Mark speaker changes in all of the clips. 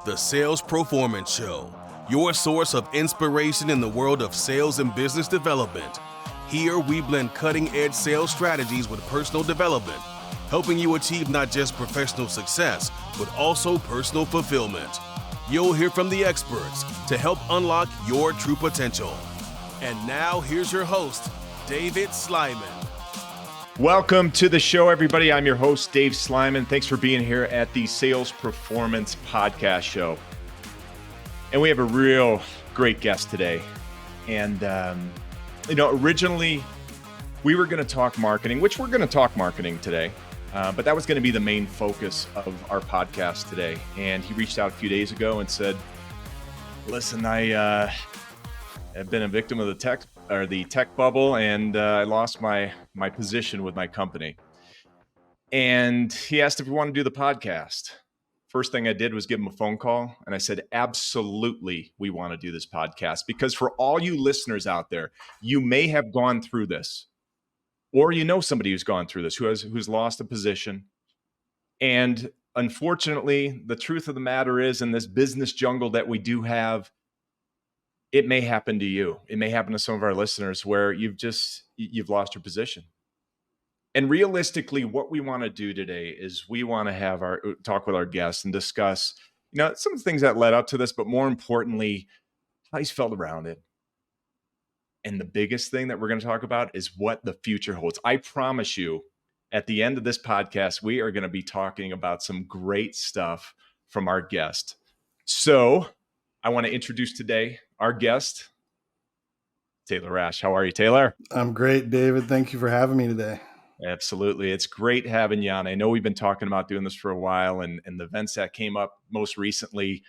Speaker 1: The Sales Proformance Show, your source of inspiration in the world of sales and business development. Here we blend cutting-edge sales strategies with personal development, helping you achieve not just professional success, but also personal fulfillment. You'll hear from the experts to help unlock your true potential. And now here's your host, David Sliman.
Speaker 2: Welcome to the show, everybody. I'm your host, Dave Sliman. Thanks for being here at the Sales Proformance Podcast show. And we have a real great guest today. And, originally we were going to talk marketing, which we're going to talk marketing today. But that was going to be the main focus of our podcast today. And he reached out a few days ago and said, listen, I have been a victim of the tech bubble, and I lost my position with my company. And he asked if we want to do the podcast. First thing I did was give him a phone call, and I said, absolutely, we want to do this podcast, because for all you listeners out there, you may have gone through this, or you know somebody who's gone through this, who's lost a position. And unfortunately, the truth of the matter is, in this business jungle that we do have, it may happen to you. It may happen to some of our listeners where you've lost your position. And realistically, what we want to do today is we want to have talk with our guests and discuss, some of the things that led up to this, but more importantly, how he's felt around it. And the biggest thing that we're going to talk about is what the future holds. I promise you, at the end of this podcast, we are going to be talking about some great stuff from our guest. So I want to introduce today our guest, Taylor Rash. How are you, Taylor?
Speaker 3: I'm great, David. Thank you for having me today.
Speaker 2: Absolutely. It's great having you on. I know we've been talking about doing this for a while, and the events that came up most recently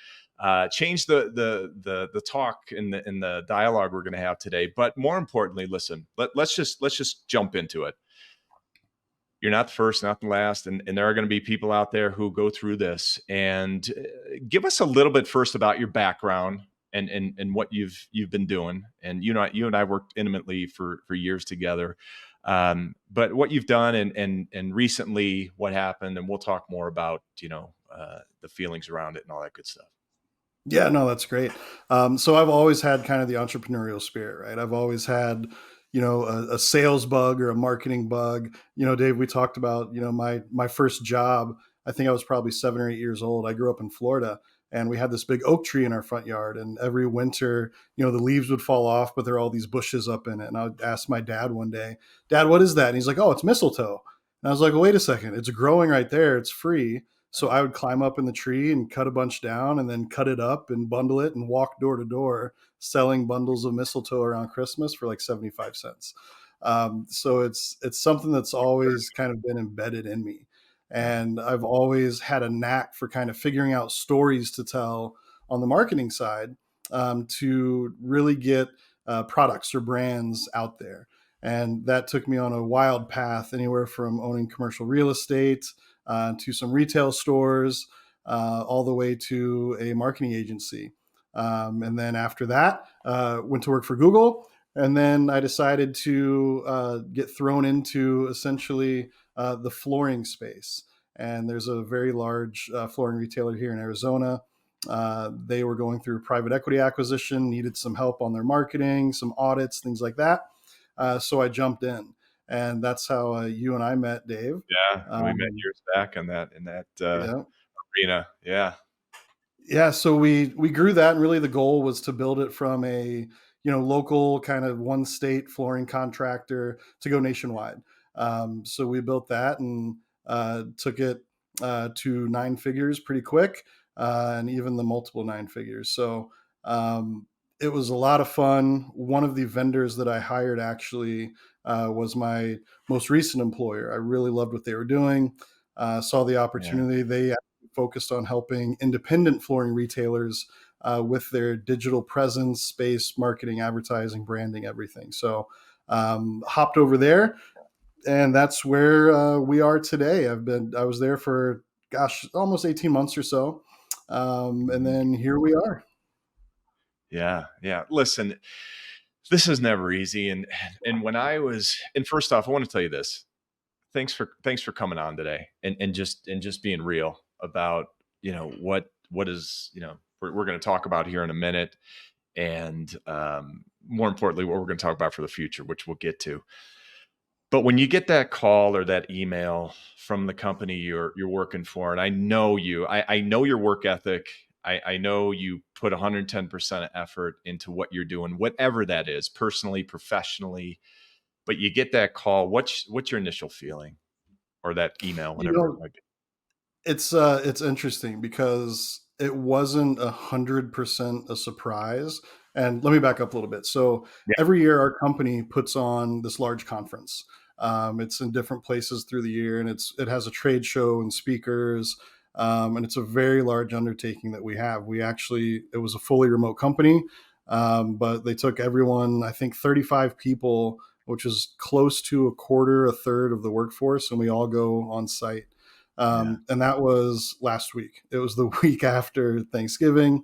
Speaker 2: changed the talk and the dialogue we're going to have today. But more importantly, listen, let's just jump into it. You're not the first, not the last, and there are going to be people out there who go through this. And give us a little bit first about your background and what you've been doing. And you and I worked intimately for years together. But what you've done and recently what happened, and we'll talk more about the feelings around it and all that good stuff.
Speaker 3: Yeah, no, that's great. So I've always had kind of the entrepreneurial spirit, right? I've always had a sales bug or a marketing bug. Dave, we talked about, my first job. I think I was probably 7 or 8 years old. I grew up in Florida, and we had this big oak tree in our front yard. And every winter, the leaves would fall off, but there are all these bushes up in it. And I would ask my dad one day, Dad, what is that? And he's like, oh, it's mistletoe. And I was like, well, wait a second. It's growing right there. It's free. So I would climb up in the tree and cut a bunch down and then cut it up and bundle it and walk door to door selling bundles of mistletoe around Christmas for like 75 cents. So it's something that's always kind of been embedded in me. And I've always had a knack for kind of figuring out stories to tell on the marketing side to really get products or brands out there. And that took me on a wild path, anywhere from owning commercial real estate to some retail stores, all the way to a marketing agency. And then after that, went to work for Google. And then I decided to get thrown into essentially the flooring space. And there's a very large flooring retailer here in Arizona. They were going through private equity acquisition, needed some help on their marketing, some audits, things like that. So I jumped in. And that's how you and I met, Dave.
Speaker 2: Yeah, we met years back in that arena. Yeah.
Speaker 3: Yeah, so we grew that, and really the goal was to build it from a local kind of one state flooring contractor to go nationwide. So we built that and took it to 9 figures pretty quick, and even the multiple 9 figures. So it was a lot of fun. One of the vendors that I hired actually was my most recent employer. I really loved what they were doing. Saw the opportunity. Yeah. They focused on helping independent flooring retailers with their digital presence, space, marketing, advertising, branding, everything. So hopped over there, and that's where we are today. I was there for, almost 18 months or so. And then here we are.
Speaker 2: Yeah. Listen, this is never easy. And first off, I want to tell you this. Thanks for coming on today and just being real about, what what is, we're going to talk about here in a minute. And more importantly, what we're going to talk about for the future, which we'll get to. But when you get that call or that email from the company you're working for, and I know I know your work ethic. I know you put 110% effort into what you're doing, whatever that is, personally, professionally. But you get that call. What's your initial feeling, or that email,
Speaker 3: You
Speaker 2: whatever it
Speaker 3: know,
Speaker 2: might be?
Speaker 3: it's interesting because it wasn't 100% a surprise. And let me back up a little bit. So
Speaker 2: Yeah,
Speaker 3: every year our company puts on this large conference. It's in different places through the year, and it has a trade show and speakers. And it's a very large undertaking that we have. It was a fully remote company, but they took everyone, I think 35 people, which is close to a third of the workforce, and we all go on site.
Speaker 2: yeah,
Speaker 3: And that was last week. It was the week after Thanksgiving.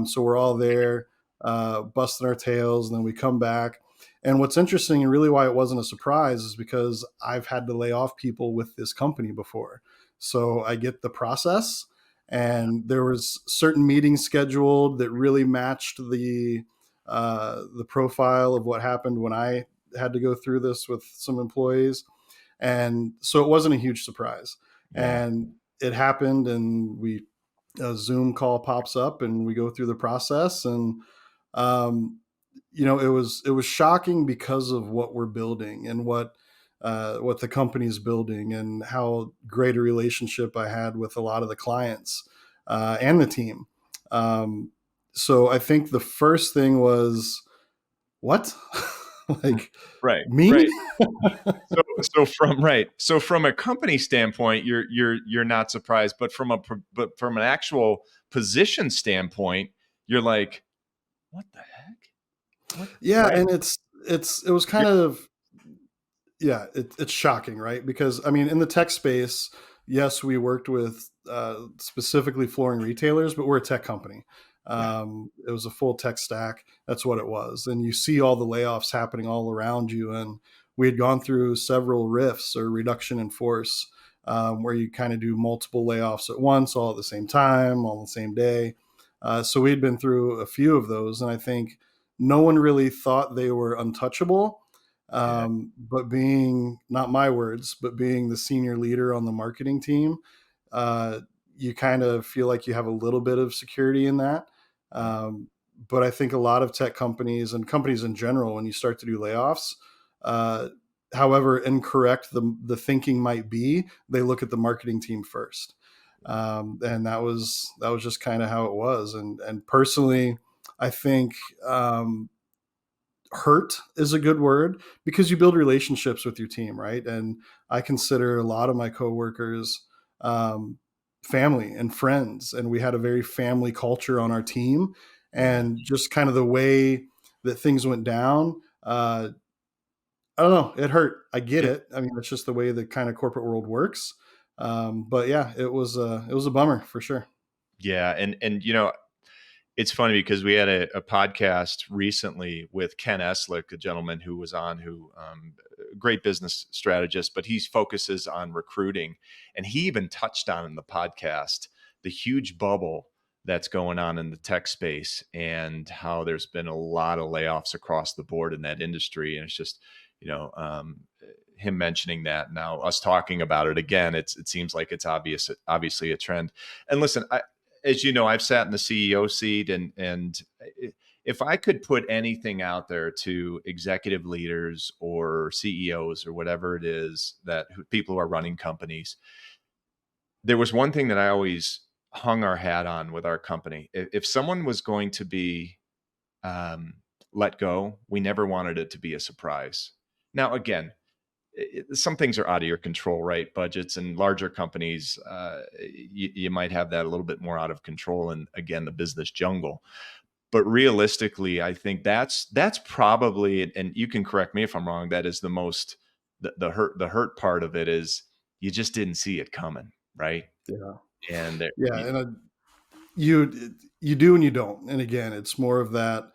Speaker 3: So we're all there, busting our tails, and then we come back. And what's interesting, and really why it wasn't a surprise, is because I've had to lay off people with this company before. So I get the process, and there was certain meetings scheduled that really matched the profile of what happened when I had to go through this with some employees. And so it wasn't a huge surprise.
Speaker 2: yeah,
Speaker 3: And it happened, and a Zoom call pops up, and we go through the process. And um, it was shocking because of what we're building and what the company's building, and how great a relationship I had with a lot of the clients and the team. Um, so I think the first thing was, what? Like,
Speaker 2: right,
Speaker 3: me?
Speaker 2: right. So from a company standpoint, you're not surprised, but from an actual position standpoint, you're like, what the heck? What?
Speaker 3: Yeah,
Speaker 2: Right.
Speaker 3: and it was kind
Speaker 2: You're,
Speaker 3: of, yeah, it's shocking, right? Because I mean, in the tech space, yes, we worked with specifically flooring retailers, but we're a tech company.
Speaker 2: yeah.
Speaker 3: It was a full tech stack. That's what it was, and you see all the layoffs happening all around you. And we had gone through several RIFs, or reduction in force, where you kind of do multiple layoffs at once, all at the same time, all the same day. So we had been through a few of those, and I think no one really thought they were untouchable.
Speaker 2: Yeah.
Speaker 3: But being, not my words, but being the senior leader on the marketing team, uh, you kind of feel like you have a little bit of security in that. Um, but I think a lot of tech companies and companies in general, when you start to do layoffs, uh, however incorrect the thinking might be, they look at the marketing team first. And that was just kind of how it was. And personally, I think hurt is a good word, because you build relationships with your team, right? And I consider a lot of my coworkers um, family and friends, and we had a very family culture on our team.
Speaker 2: Yeah.
Speaker 3: And just kind of the way that things went down, I don't know, it hurt. I get
Speaker 2: Yeah.
Speaker 3: it. I mean, it's just the way the kind of corporate world works. But yeah, it was a bummer for sure.
Speaker 2: Yeah. And it's funny because we had a podcast recently with Ken Eslick, a gentleman who was on, who great business strategist, but he focuses on recruiting. And he even touched on in the podcast the huge bubble that's going on in the tech space, and how there's been a lot of layoffs across the board in that industry. And it's just, you know, him mentioning that, now us talking about it again, it seems like it's obviously a trend. And listen, as you know, I've sat in the CEO seat, and if I could put anything out there to executive leaders or CEOs or whatever it is, people who are running companies, there was one thing that I always hung our hat on with our company. If someone was going to be um, let go, we never wanted it to be a surprise. Now, again, some things are out of your control, right? Budgets and larger companies, you might have that a little bit more out of control. And again, the business jungle. But realistically, I think that's probably, and you can correct me if I'm wrong, that is the hurt part of it is you just didn't see it coming, right?
Speaker 3: Yeah.
Speaker 2: And there,
Speaker 3: Yeah. And you do and you don't. And again, it's more of that.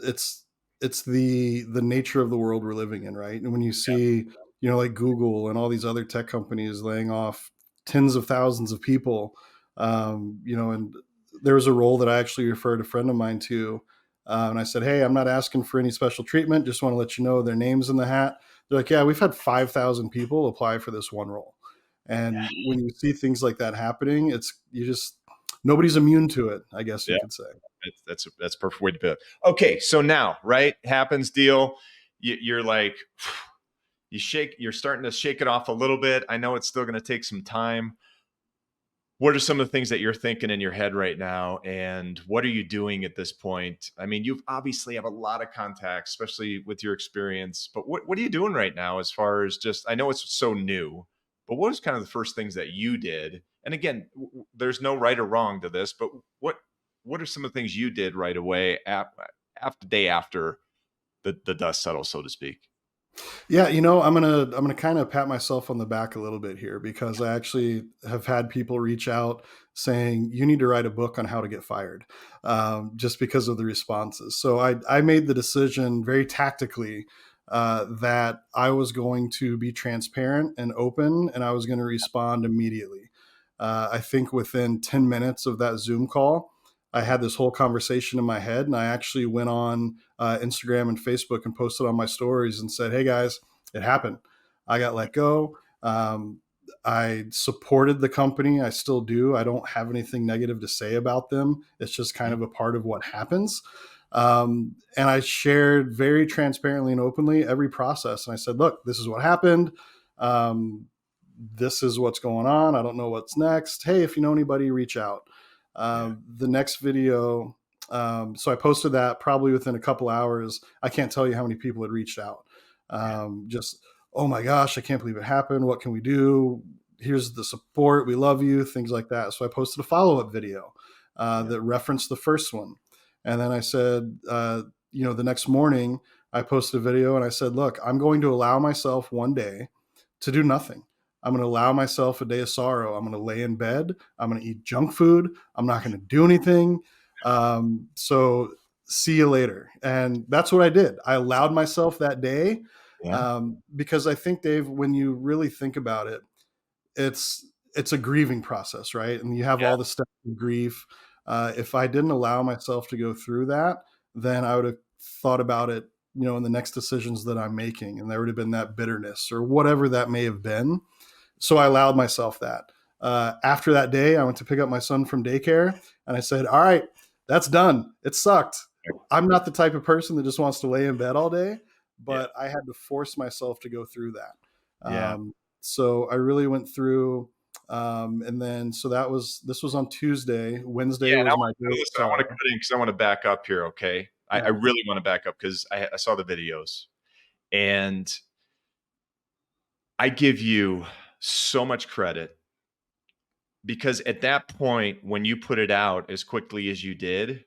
Speaker 3: It's the nature of the world we're living in, right? And when you see, like Google and all these other tech companies laying off tens of thousands of people, and there was a role that I actually referred a friend of mine to. And I said, hey, I'm not asking for any special treatment. Just want to let you know their name's in the hat. They're like, yeah, we've had 5,000 people apply for this one role. And when you see things like that happening, nobody's immune to it, I guess you could say.
Speaker 2: That's a perfect way to put it. Okay, so now, right, happens deal. You're like, you're starting to shake it off a little bit. I know it's still going to take some time. What are some of the things that you're thinking in your head right now, and what are you doing at this point? I mean, you obviously have a lot of contacts, especially with your experience, but what are you doing right now as far as just, I know it's so new, but what was kind of the first things that you did? And again, there's no right or wrong to this, but what are some of the things you did right away after day after the dust settles, so to speak?
Speaker 3: Yeah, I'm gonna kind of pat myself on the back a little bit here, because I actually have had people reach out saying you need to write a book on how to get fired, just because of the responses. So I made the decision very tactically, that I was going to be transparent and open, and I was going to respond immediately. I think within 10 minutes of that Zoom call, I had this whole conversation in my head, and I actually went on Instagram and Facebook and posted on my stories and said, hey guys, it happened. I got let go. I supported the company. I still do. I don't have anything negative to say about them. It's just kind of a part of what happens. And I shared very transparently and openly every process. And I said, look, this is what happened. This is what's going on. I don't know what's next. Hey, if you know anybody, reach out. The next video, so I posted that probably within a couple hours. I can't tell you how many people had reached out. Just, oh my gosh, I can't believe it happened. What can we do? Here's the support. We love you, things like that. So I posted a follow-up video that referenced the first one. And then I said, the next morning I posted a video and I said, look, I'm going to allow myself one day to do nothing. I'm going to allow myself a day of sorrow. I'm going to lay in bed. I'm going to eat junk food. I'm not going to do anything. So see you later. And that's what I did. I allowed myself that day, because I think, Dave, when you really think about it, it's a grieving process, right? And you have all the steps of grief. If I didn't allow myself to go through that, then I would have thought about it, in the next decisions that I'm making, and there would have been that bitterness or whatever that may have been. So I allowed myself that. After that day, I went to pick up my son from daycare, and I said, all right, that's done. It sucked. I'm not the type of person that just wants to lay in bed all day, but I had to force myself to go through that. So I really went through, and then, so this was on Tuesday. Wednesday was my day.
Speaker 2: I want to cut in because I want to back up here. Okay. I really want to back up because I saw the videos, and I give you so much credit, because at that point, when you put it out as quickly as you did,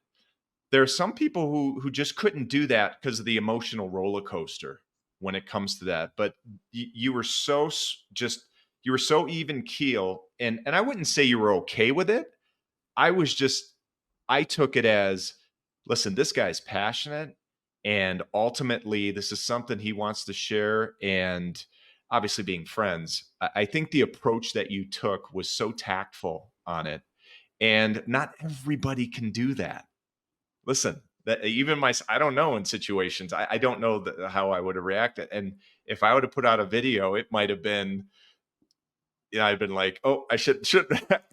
Speaker 2: there are some people who just couldn't do that because of the emotional roller coaster when it comes to that. But you were so you were so even keel, and I wouldn't say you were okay with it. I took it as, listen, this guy's passionate, and ultimately this is something he wants to share. And obviously, being friends, I think the approach that you took was so tactful on it, and not everybody can do that. Listen, that even I don't know, in situations, I don't know how I would have reacted. And if I would have put out a video, it might have been, I'd been like, oh, I should,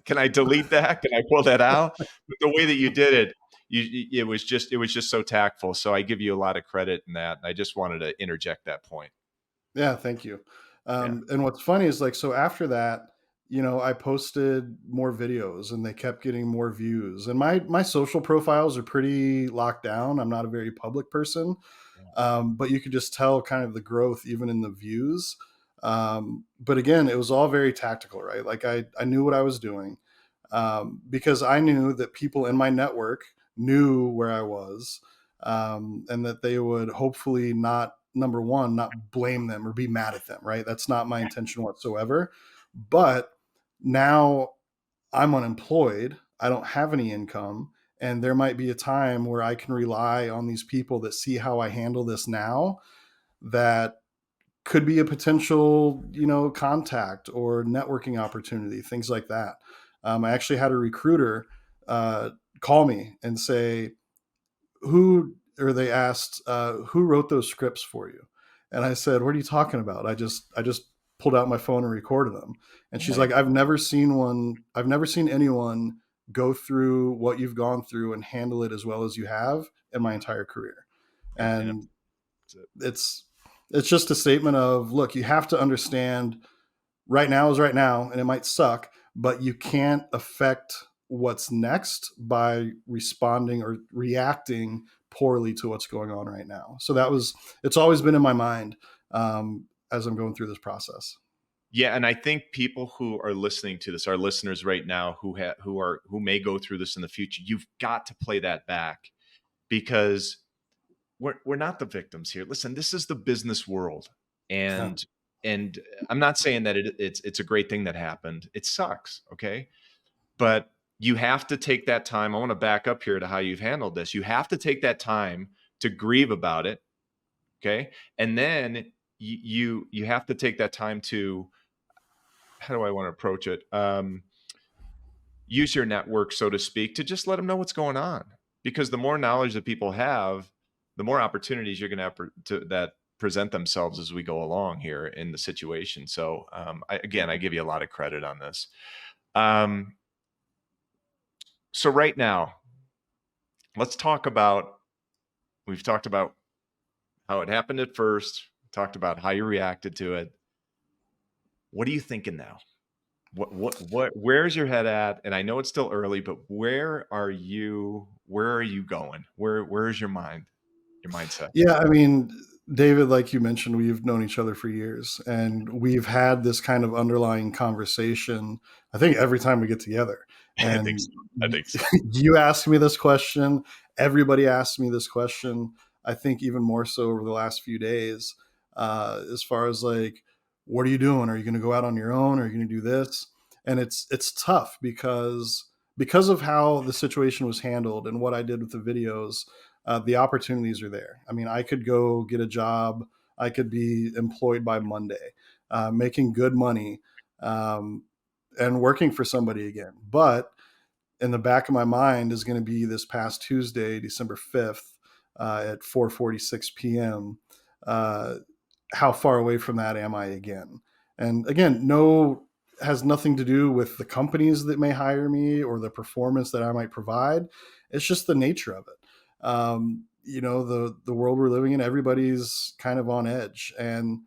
Speaker 2: can I delete that? Can I pull that out? But the way that you did it, it was just so tactful. So I give you a lot of credit in that. And I just wanted to interject that point.
Speaker 3: Yeah, thank you. And what's funny is, so after that, I posted more videos and they kept getting more views, and my social profiles are pretty locked down. I'm not a very public person. But you could just tell kind of the growth even in the views. But again, it was all very tactical, right? Like I knew what I was doing, because I knew that people in my network knew where I was, and that they would hopefully not blame them or be mad at them, right? That's not my intention whatsoever. But now I'm unemployed. I don't have any income. And there might be a time where I can rely on these people that see how I handle this now, that could be a potential, contact or networking opportunity, things like that. I actually had a recruiter call me and say, they asked, who wrote those scripts for you? And I said, what are you talking about? I just pulled out my phone and recorded them. And she's like, I've never seen anyone go through what you've gone through and handle it as well as you have in my entire career. And it's just a statement of, look, you have to understand right now is right now, and it might suck, but you can't affect what's next by responding or reacting poorly to what's going on right now. So it's always been in my mind as I'm going through this process.
Speaker 2: Yeah, and I think people who are listening to this, our listeners right now, who may go through this in the future, you've got to play that back, because we're not the victims here. Listen, this is the business world, and I'm not saying that it's a great thing that happened. It sucks, okay? But you have to take that time. I want to back up here to how you've handled this. You have to take that time to grieve about it, okay? And then you have to take that time to, how do I want to approach it? Use your network, so to speak, to just let them know what's going on. Because the more knowledge that people have, the more opportunities you're going to have that present themselves as we go along here in the situation. So I give you a lot of credit on this. So right now, let's talk about, we've talked about how it happened at first, talked about how you reacted to it. What are you thinking now? Where's your head at? And I know it's still early, but where are you going? Where's your mindset?
Speaker 3: Yeah. I mean, David, like you mentioned, we've known each other for years, and we've had this kind of underlying conversation, I think, every time we get together. And
Speaker 2: I think so.
Speaker 3: You asked me this question. Everybody asked me this question. I think even more so over the last few days, as far as like, what are you doing? Are you going to go out on your own? Are you going to do this? And it's tough because of how the situation was handled and what I did with the videos. The opportunities are there. I mean, I could go get a job. I could be employed by Monday, making good money, and working for somebody again. But in the back of my mind is going to be this past Tuesday, December 5th, at 4:46 p.m. How far away from that am I again? And again, has nothing to do with the companies that may hire me or the performance that I might provide. It's just the nature of it. The world we're living in, everybody's kind of on edge. And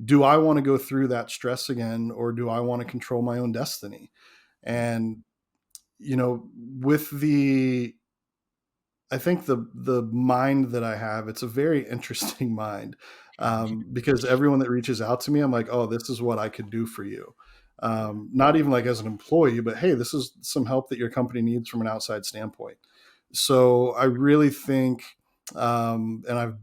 Speaker 3: do I want to go through that stress again, or do I want to control my own destiny? And, I think the mind that I have, it's a very interesting mind, because everyone that reaches out to me, I'm like, oh, this is what I could do for you. Not even like as an employee, but hey, this is some help that your company needs from an outside standpoint. So I really think, and I'm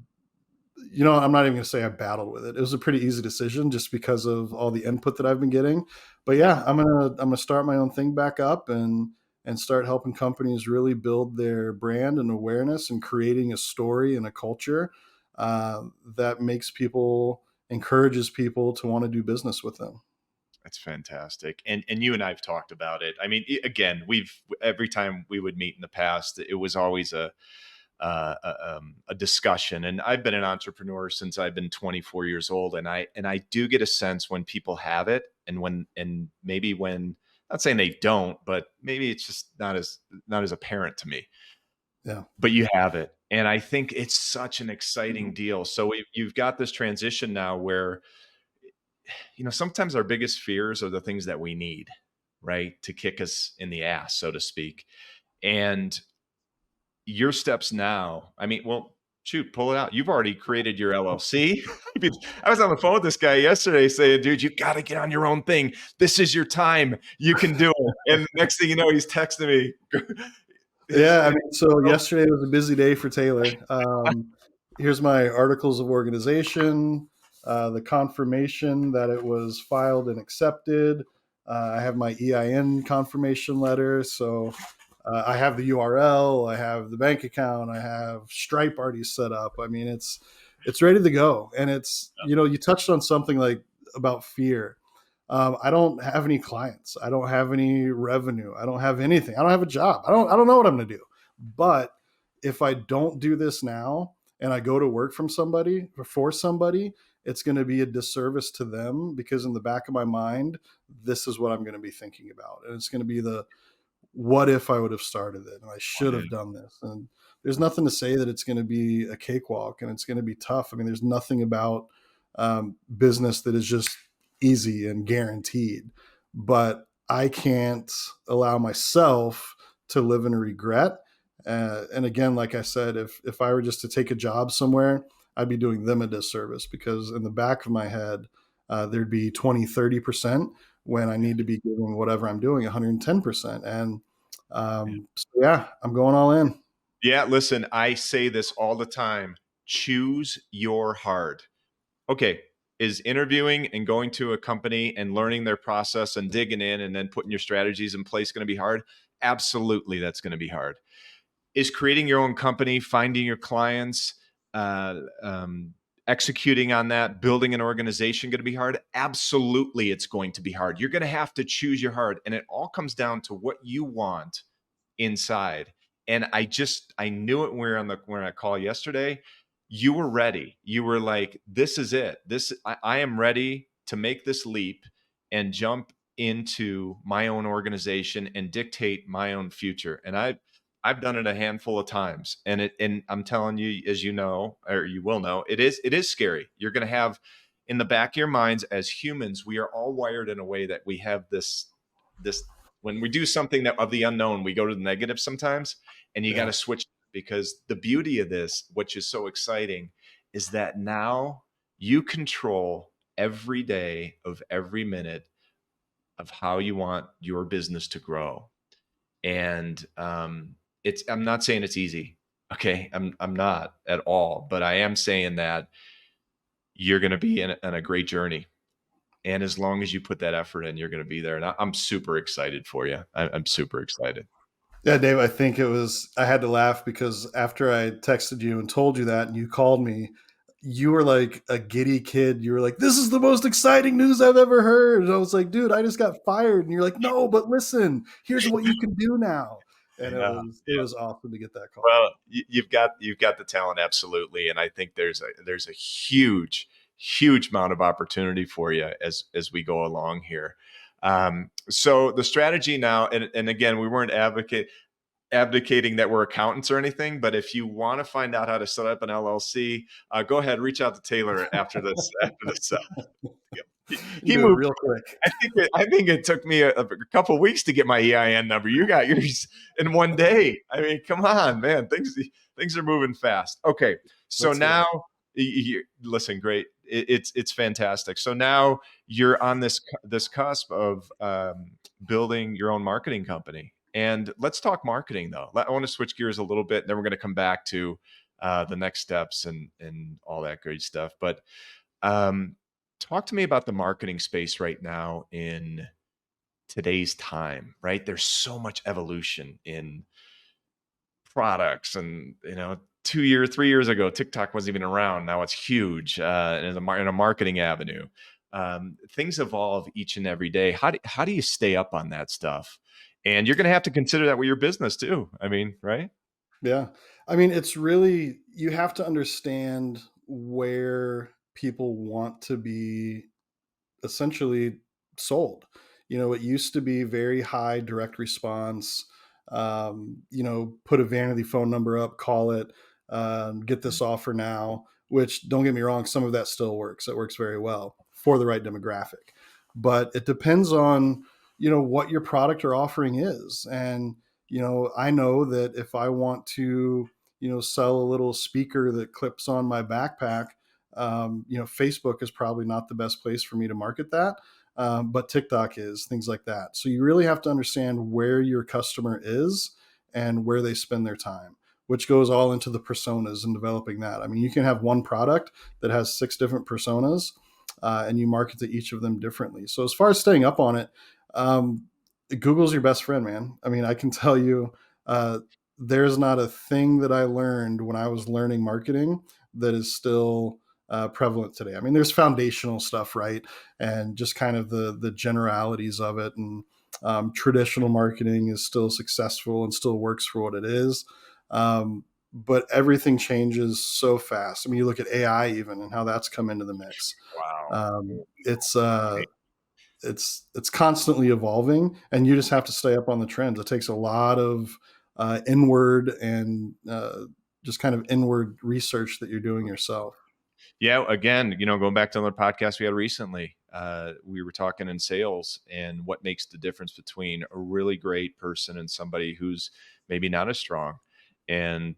Speaker 3: not even going to say I battled with it. It was a pretty easy decision just because of all the input that I've been getting. But yeah, I'm gonna start my own thing back up and start helping companies really build their brand and awareness, and creating a story and a culture that encourages people to want to do business with them.
Speaker 2: That's fantastic. And you and I've talked about it. I mean, again, every time we would meet in the past, it was always a discussion. And I've been an entrepreneur since I've been 24 years old. And I do get a sense when people have it, and maybe when, not saying they don't, but maybe it's just not as apparent to me.
Speaker 3: Yeah.
Speaker 2: But you have it. And I think it's such an exciting deal. So you've got this transition now where, sometimes our biggest fears are the things that we need, right, to kick us in the ass, so to speak. And your steps now, I mean, well, shoot, pull it out. You've already created your LLC. I was on the phone with this guy yesterday saying, dude, you got to get on your own thing. This is your time. You can do it. And next thing you know, he's texting me.
Speaker 3: Yeah. I mean, so yesterday was a busy day for Taylor. Here's my articles of organization, the confirmation that it was filed and accepted. I have my EIN confirmation letter. So I have the URL, I have the bank account, I have Stripe already set up. I mean, it's ready to go. And it's, you touched on something like about fear. I don't have any clients. I don't have any revenue. I don't have anything. I don't have a job. I don't know what I'm going to do. But if I don't do this now and I go to work from somebody for somebody, it's going to be a disservice to them, because in the back of my mind, this is what I'm going to be thinking about. And it's going to be what if I would have started it and I should have done this. And there's nothing to say that it's going to be a cakewalk and it's going to be tough. I mean, there's nothing about business that is just easy and guaranteed, but I can't allow myself to live in regret. And again, like I said, if I were just to take a job somewhere, I'd be doing them a disservice, because in the back of my head, there'd be 20, 30% when I need to be giving whatever I'm doing 110%. And so yeah, I'm going all in.
Speaker 2: Yeah, listen, I say this all the time. Choose your hard. Okay, is interviewing and going to a company and learning their process and digging in and then putting your strategies in place going to be hard? Absolutely, that's going to be hard. Is creating your own company, finding your clients, uh, um, executing on that, building an organization going to be hard? Absolutely, it's going to be hard. You're going to have to choose your hard. And it all comes down to what you want inside. And I knew it when we were on the call yesterday. You were ready. You were like, this is it. I am ready to make this leap and jump into my own organization and dictate my own future. And I've done it a handful of times. And I'm telling you, as you know, or you will know, it is scary. You're going to have in the back of your minds, as humans, we are all wired in a way that we have this when we do something that of the unknown, we go to the negative sometimes, and you got to switch, because the beauty of this, which is so exciting, is that now you control every day of every minute of how you want your business to grow. And I'm not saying it's easy. Okay. I'm not at all, but I am saying that you're going to be in a great journey. And as long as you put that effort in, you're going to be there. And I'm super excited for you. I'm super excited.
Speaker 3: Yeah, Dave, I had to laugh because after I texted you and told you that and you called me, you were like a giddy kid. You were like, this is the most exciting news I've ever heard. And I was like, dude, I just got fired. And you're like, no, but listen, here's what you can do now. And it
Speaker 2: Yeah.
Speaker 3: was awesome to get that call.
Speaker 2: Well, you've got the talent, absolutely, and I think there's a huge amount of opportunity for you as we go along here. So the strategy now, and again, we weren't abdicating that we're accountants or anything, but if you want to find out how to set up an LLC, go ahead, reach out to Taylor after this.
Speaker 3: You
Speaker 2: He
Speaker 3: do it
Speaker 2: moved.
Speaker 3: real quick.
Speaker 2: I think it took me a couple of weeks to get my EIN number. You got yours in one day. I mean, come on, man. Things are moving fast. Okay, so
Speaker 3: That's
Speaker 2: now, listen, great. It's fantastic. So now you're on this cusp of building your own marketing company. And let's talk marketing, though. I want to switch gears a little bit, and then we're going to come back to the next steps and all that great stuff. But talk to me about the marketing space right now in today's time, right? There's so much evolution in products, and 3 years ago, TikTok wasn't even around. Now it's huge in a marketing avenue. Things evolve each and every day. How do you stay up on that stuff? And you're going to have to consider that with your business too. I mean, right?
Speaker 3: Yeah. I mean, it's really, you have to understand where people want to be essentially sold. It used to be very high direct response. Put a vanity phone number up, call it, get this offer now, which, don't get me wrong, some of that still works. It works very well for the right demographic. But it depends on, what your product or offering is. And, I know that if I want to, sell a little speaker that clips on my backpack, Facebook is probably not the best place for me to market that. But TikTok is, things like that. So you really have to understand where your customer is and where they spend their time, which goes all into the personas and developing that. I mean, you can have one product that has 6 different personas, and you market to each of them differently. So as far as staying up on it, Google's your best friend, man. I mean, I can tell you, there's not a thing that I learned when I was learning marketing that is still prevalent today. I mean, there's foundational stuff, right? And just kind of the generalities of it. And traditional marketing is still successful and still works for what it is. But everything changes so fast. I mean, you look at AI even and how that's come into the mix.
Speaker 2: Wow.
Speaker 3: It's constantly evolving, and you just have to stay up on the trends. It takes a lot of inward and just kind of inward research that you're doing yourself.
Speaker 2: Yeah. Again, going back to another podcast we had recently, we were talking in sales and what makes the difference between a really great person and somebody who's maybe not as strong. And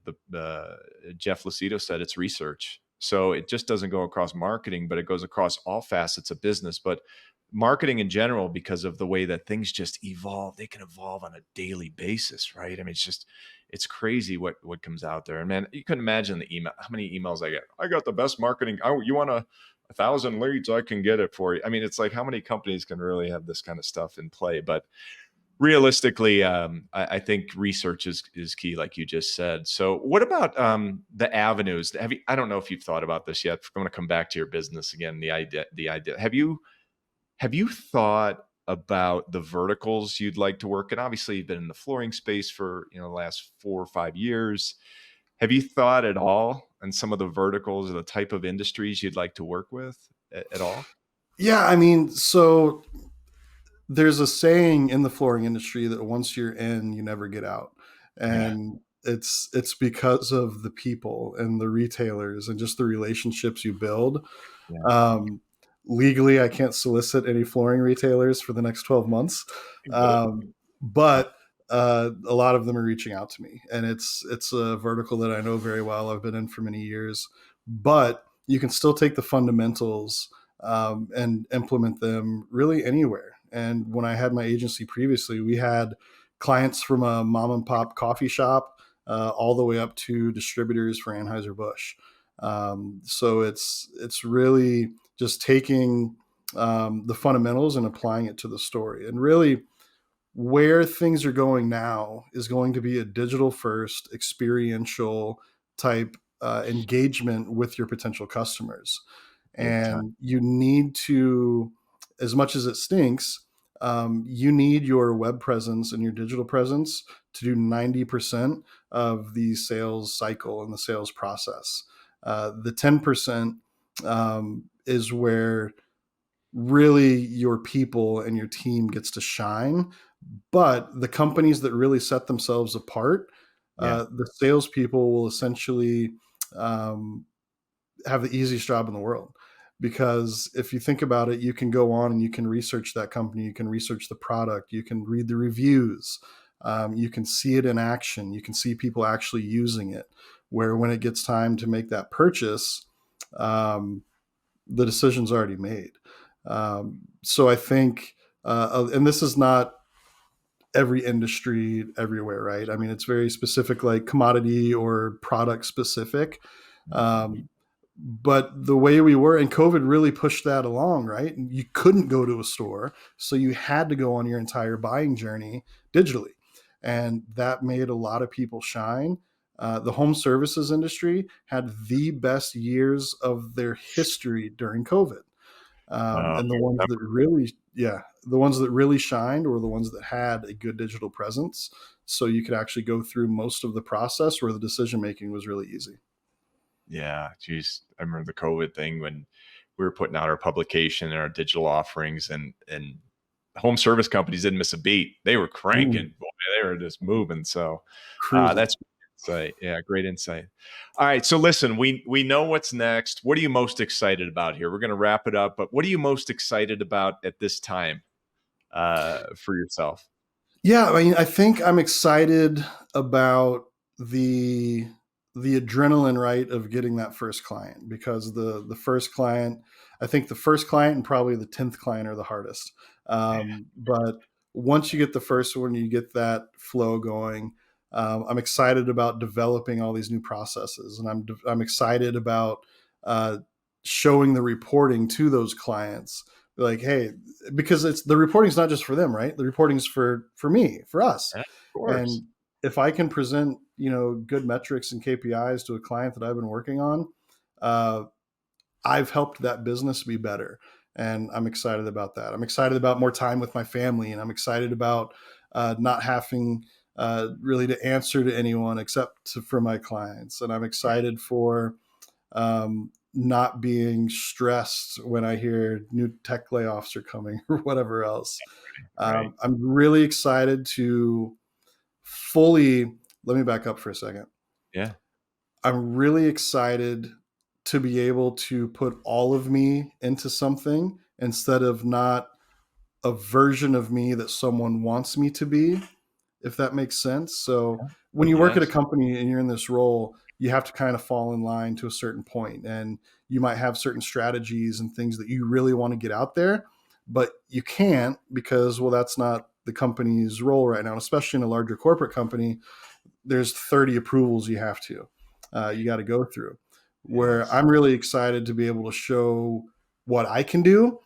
Speaker 2: Jeff Lucido said it's research. So it just doesn't go across marketing, but it goes across all facets of business. But marketing in general, because of the way that things just evolve, they can evolve on a daily basis, right? I mean, it's crazy what comes out there. And man, you couldn't imagine the email, how many emails I get. I got the best marketing. Oh, you want 1,000 leads? I can get it for you. I mean, it's like, how many companies can really have this kind of stuff in play? But realistically, I think research is key, like you just said. So what about the avenues? I don't know if you've thought about this yet. I'm going to come back to your business again. The idea. Have you thought about the verticals you'd like to work in? Obviously, you've been in the flooring space for the last 4 or 5 years. Have you thought at all on some of the verticals or the type of industries you'd like to work with at all?
Speaker 3: Yeah, I mean, so there's a saying in the flooring industry that once you're in, you never get out.
Speaker 2: Yeah.
Speaker 3: And it's because of the people and the retailers and just the relationships you build.
Speaker 2: Yeah.
Speaker 3: Legally, I can't solicit any flooring retailers for the next 12 months. But a lot of them are reaching out to me, and it's a vertical that I know very well. I've been in for many years, but you can still take the fundamentals and implement them really anywhere. And when I had my agency previously, we had clients from a mom and pop coffee shop all the way up to distributors for Anheuser-Busch. So it's really just taking the fundamentals and applying it to the story. And really, where things are going now is going to be a digital first, experiential type engagement with your potential customers.
Speaker 2: Big time.
Speaker 3: And you need to, as much as it stinks, you need your web presence and your digital presence to do 90% of the sales cycle and the sales process. The 10% is where really your people and your team gets to shine. But the companies that really set themselves apart, the salespeople will essentially have the easiest job in the world. Because if you think about it, you can go on and you can research that company, you can research the product, you can read the reviews, you can see it in action, you can see people actually using it. Where when it gets time to make that purchase, the decision's already made. So I think, and this is not every industry everywhere, right? I mean, it's very specific, like commodity or product specific. But the way we were, and COVID really pushed that along, right? And you couldn't go to a store, so you had to go on your entire buying journey digitally. And that made a lot of people shine. The home services industry had the best years of their history during COVID. And the ones that really, the ones that really shined were the ones that had a good digital presence. So you could actually go through most of the process where the decision making was really easy.
Speaker 2: Yeah, geez, I remember the COVID thing when we were putting out our publication and our digital offerings, and home service companies didn't miss a beat. They were cranking, boy, they were just moving. So that's insight. Yeah, great insight. All right, so listen, we know what's next. What are you most excited about here? We're going to wrap it up, but what are you most excited about at this time for yourself?
Speaker 3: Yeah, I mean, I think I'm excited about the adrenaline, right, of getting that first client, because the first client, I think the first client and probably the 10th client are the hardest. But once you get the first one, you get that flow going. I'm excited about developing all these new processes, and I'm excited about showing the reporting to those clients. Like, hey, because it's the reporting is not just for them, right? The reporting is for me, for us.
Speaker 2: Yeah, of course.
Speaker 3: And if I can present, good metrics and KPIs to a client that I've been working on, I've helped that business be better. And I'm excited about that. I'm excited about more time with my family, and I'm excited about not having really to answer to anyone except for my clients. And I'm excited for not being stressed when I hear new tech layoffs are coming or whatever else.
Speaker 2: Right.
Speaker 3: I'm really excited to let me back up for a second.
Speaker 2: Yeah.
Speaker 3: I'm really excited to be able to put all of me into something instead of not a version of me that someone wants me to be, if that makes sense. So when you work at a
Speaker 2: Yes.
Speaker 3: company and you're in this role, you have to kind of fall in line to a certain point, and you might have certain strategies and things that you really want to get out there, but you can't because, well, that's not the company's role right now. And especially in a larger corporate company, there's 30 approvals you got to go through. Where
Speaker 2: Yes.
Speaker 3: I'm really excited to be able to show what I can do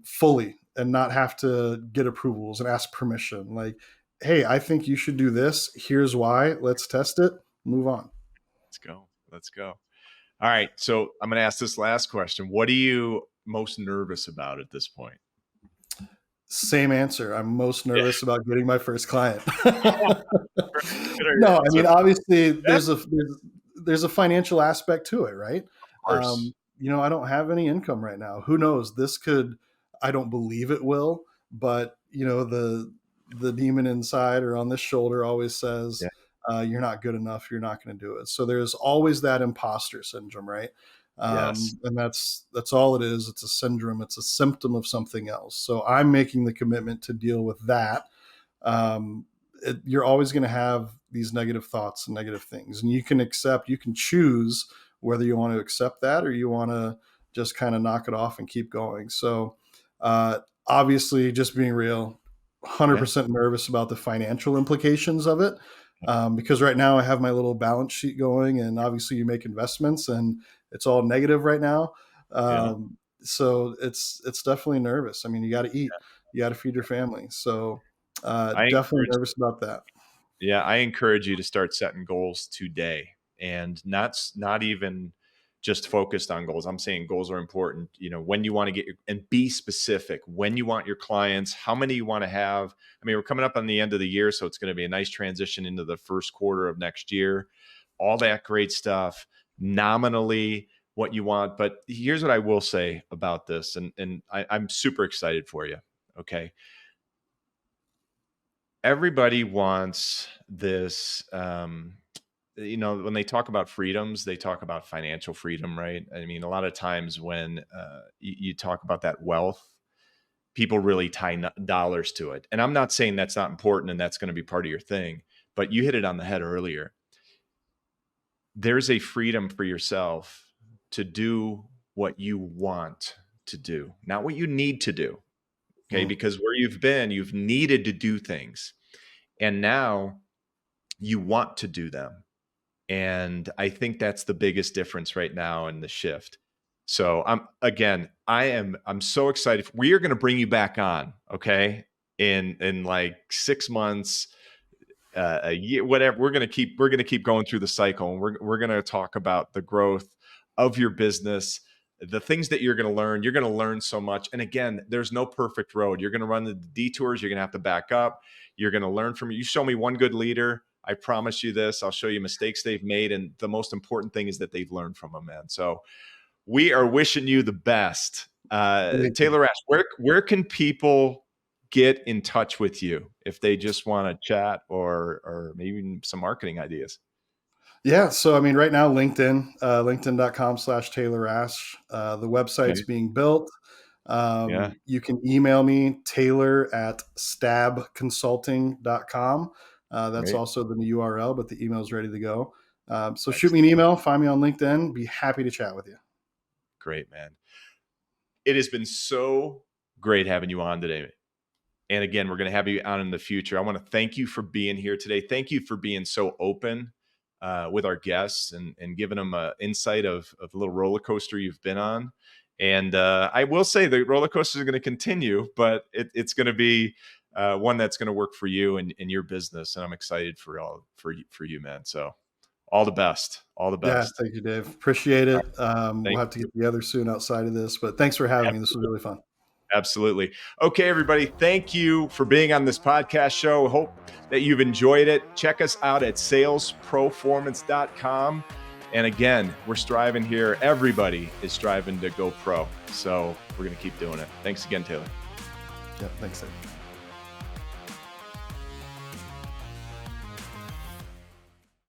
Speaker 3: fully and not have to get approvals and ask permission. Like, hey, I think you should do this. Here's why. Let's test it. Move on.
Speaker 2: Let's go. Let's go. All right. So I'm going to ask this last question. What are you most nervous about at this point?
Speaker 3: Same answer. I'm most
Speaker 2: Yeah.
Speaker 3: nervous about getting my first client.
Speaker 2: Consider your
Speaker 3: No, I mean,
Speaker 2: answer.
Speaker 3: obviously
Speaker 2: Yeah,
Speaker 3: there's a financial aspect to it, right?
Speaker 2: of course.
Speaker 3: I don't have any income right now. Who knows? I don't believe it will, but the demon inside or on this shoulder always says,
Speaker 2: Yeah.
Speaker 3: you're not good enough. You're not going to do it. So there's always that imposter syndrome, right?
Speaker 2: Yes.
Speaker 3: And that's all it is. It's a syndrome. It's a symptom of something else. So I'm making the commitment to deal with that. Um, you're always going to have these negative thoughts and negative things, and you can choose whether you want to accept that or you want to just kind of knock it off and keep going. So obviously, just being real,
Speaker 2: Yeah.
Speaker 3: 100% nervous about the financial implications of it, because right now I have my little balance sheet going, and obviously you make investments and it's all negative right now.
Speaker 2: Yeah.
Speaker 3: So it's definitely nervous. I mean, you got to eat, you got to feed your family. So
Speaker 2: I
Speaker 3: definitely
Speaker 2: encourage
Speaker 3: nervous about that.
Speaker 2: Yeah, I encourage you to start setting goals today, and not even just focused on goals. I'm saying goals are important. When you want to get and be specific, when you want your clients, how many you want to have. I mean, we're coming up on the end of the year, so it's going to be a nice transition into the first quarter of next year. All that great stuff, nominally what you want. But here's what I will say about this, and I'm super excited for you. Okay. Everybody wants this. When they talk about freedoms, they talk about financial freedom, right? I mean, a lot of times when you talk about that wealth, people really tie dollars to it. And I'm not saying that's not important and that's going to be part of your thing, but you hit it on the head earlier. There's a freedom for yourself to do what you want to do, not what you need to do. Okay.
Speaker 3: Mm.
Speaker 2: Because where you've been, you've needed to do things. And now you want to do them. And I think that's the biggest difference right now in the shift. So I'm so excited. We are going to bring you back on, okay? In like 6 months, a year, whatever. We're going to keep going through the cycle, and we're going to talk about the growth of your business, the things that you're going to learn. You're going to learn so much. And again, there's no perfect road. You're going to run the detours. You're going to have to back up. You're going to learn from you. Show me one good leader, I promise you this. I'll show you mistakes they've made, and the most important thing is that they've learned from them, man. So we are wishing you the best.
Speaker 3: Thank you.
Speaker 2: Taylor Rash, where can people get in touch with you if they just want to chat or maybe some marketing ideas?
Speaker 3: Yeah. So, I mean, right now, linkedin.com/Taylor Rash. The website's
Speaker 2: Okay.
Speaker 3: being built.
Speaker 2: Yeah.
Speaker 3: You can email me, taylor@stabconsulting.com. That's
Speaker 2: Great.
Speaker 3: also the URL, but the email is ready to go. So shoot me
Speaker 2: Excellent.
Speaker 3: an email, find me on LinkedIn. Be happy to chat with you.
Speaker 2: Great, man. It has been so great having you on today. And again, we're going to have you on in the future. I want to thank you for being here today. Thank you for being so open with our guests and giving them an insight of the little roller coaster you've been on. And I will say the roller coaster is going to continue, but it's going to be one that's going to work for you and your business. And I'm excited for you, man. So All the best. All the
Speaker 3: Yeah,
Speaker 2: best.
Speaker 3: thank you, Dave. Appreciate it.
Speaker 2: Thank
Speaker 3: We'll have to get together soon outside of this, but thanks for having me. This was really fun.
Speaker 2: Absolutely. Okay, everybody. Thank you for being on this podcast show. Hope that you've enjoyed it. Check us out at salesproformance.com. And again, we're striving here. Everybody is striving to go pro. So we're going to keep doing it. Thanks again, Taylor.
Speaker 3: Yeah, thanks, Dave.